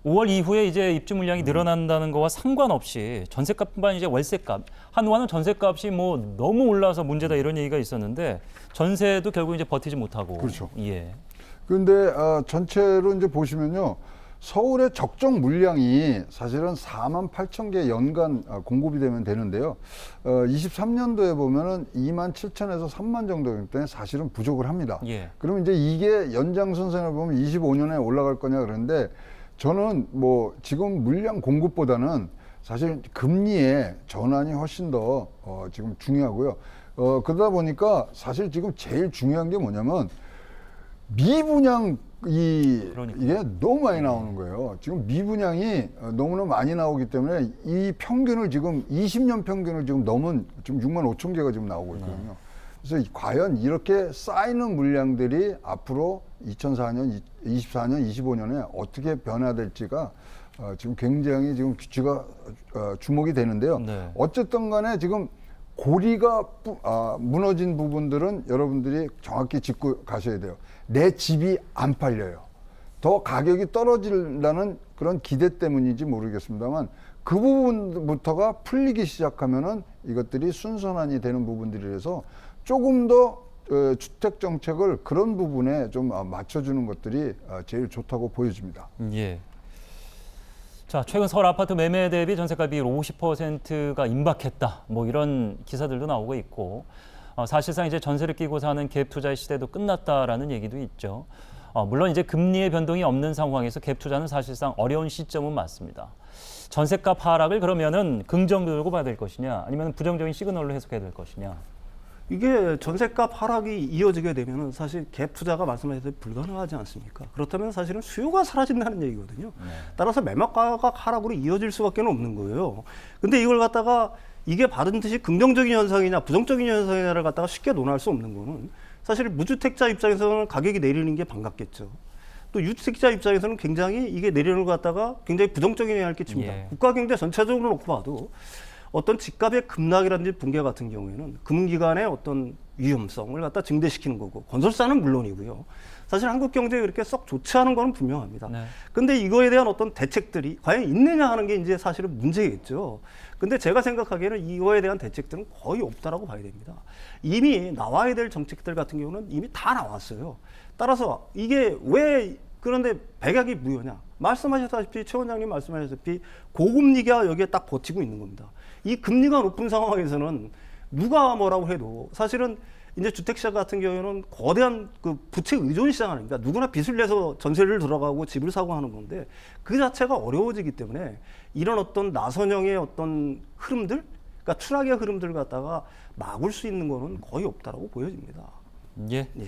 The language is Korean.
5월 이후에 이제 입주 물량이 늘어난다는 거와 상관없이 전세값뿐만 이제 월세값, 한동안은 전세값이 뭐 너무 올라서 문제다 이런 얘기가 있었는데 전세도 결국 이제 버티지 못하고. 그렇죠. 예. 그런데 전체로 이제 보시면요. 서울의 적정 물량이 사실은 4만 8천 개 연간 공급이 되면 되는데요. 23년도에 보면은 2만 7천에서 3만 정도이기 때문에 사실은 부족을 합니다. 예. 그러면 이제 이게 연장선상을 보면 25년에 올라갈 거냐 그러는데 저는 뭐 지금 물량 공급보다는 사실 금리의 전환이 훨씬 더 지금 중요하고요. 그러다 보니까 사실 지금 제일 중요한 게 뭐냐면 미분양 이게 너무 많이 나오는 거예요. 지금 미분양이 너무나 많이 나오기 때문에 이 평균을 지금 20년 평균을 지금 넘은 지금 6만 5천 개가 지금 나오고 있거든요. 그래서 과연 이렇게 쌓이는 물량들이 앞으로 2024년, 24년, 25년에 어떻게 변화될지가 지금 굉장히 지금 규치가 주목이 되는데요. 네. 어쨌든 간에 지금 고리가 무너진 부분들은 여러분들이 정확히 짚고 가셔야 돼요. 내 집이 안 팔려요. 더 가격이 떨어진다는 그런 기대 때문인지 모르겠습니다만 그 부분부터가 풀리기 시작하면은 이것들이 순선환이 되는 부분들이라서 조금 더 주택 정책을 그런 부분에 좀 맞춰주는 것들이 제일 좋다고 보여집니다. 예. 자, 최근 서울 아파트 매매 대비 전세가 비율 50%가 임박했다. 뭐 이런 기사들도 나오고 있고 사실상 이제 전세를 끼고 사는 갭 투자의 시대도 끝났다라는 얘기도 있죠. 물론 이제 금리의 변동이 없는 상황에서 갭 투자는 사실상 어려운 시점은 맞습니다. 전세값 하락을 그러면은 긍정적으로 봐야 될 것이냐, 아니면 부정적인 시그널로 해석해야 될 것이냐. 이게 전세값 하락이 이어지게 되면은 사실 갭 투자가 말씀하셨듯이 불가능하지 않습니까? 그렇다면 사실은 수요가 사라진다는 얘기거든요. 네. 따라서 매매가가 하락으로 이어질 수밖에 없는 거예요. 근데 이걸 갖다가 이게 반드시 긍정적인 현상이냐 부정적인 현상이냐를 갖다가 쉽게 논할 수 없는 거는 사실 무주택자 입장에서는 가격이 내리는 게 반갑겠죠. 또 유주택자 입장에서는 굉장히 이게 내리는 것 갖다가 굉장히 부정적인 영향을 끼칩니다. 예. 국가 경제 전체적으로 놓고 봐도 어떤 집값의 급락이라든지 붕괴 같은 경우에는 금융기관의 어떤 위험성을 갖다 증대시키는 거고 건설사는 물론이고요. 사실 한국 경제에 그렇게 썩 좋지 않은 건 분명합니다. 네. 근데 이거에 대한 어떤 대책들이 과연 있느냐 하는 게 이제 사실은 문제겠죠. 근데 제가 생각하기에는 이거에 대한 대책들은 거의 없다라고 봐야 됩니다. 이미 나와야 될 정책들 같은 경우는 이미 다 나왔어요. 따라서 이게 왜 그런데 백약이 무효냐? 말씀하셨다시피 최 원장님 말씀하셨다시피 고금리가 여기에 딱 버티고 있는 겁니다. 이 금리가 높은 상황에서는 누가 뭐라고 해도 사실은 이제 주택시장 같은 경우에는 거대한 그 부채 의존 시장 아닙니까? 누구나 빚을 내서 전세를 들어가고 집을 사고 하는 건데 그 자체가 어려워지기 때문에 이런 어떤 나선형의 어떤 흐름들, 그러니까 추락의 흐름들 갖다가 막을 수 있는 거는 거의 없다라고 보여집니다. 예. 예.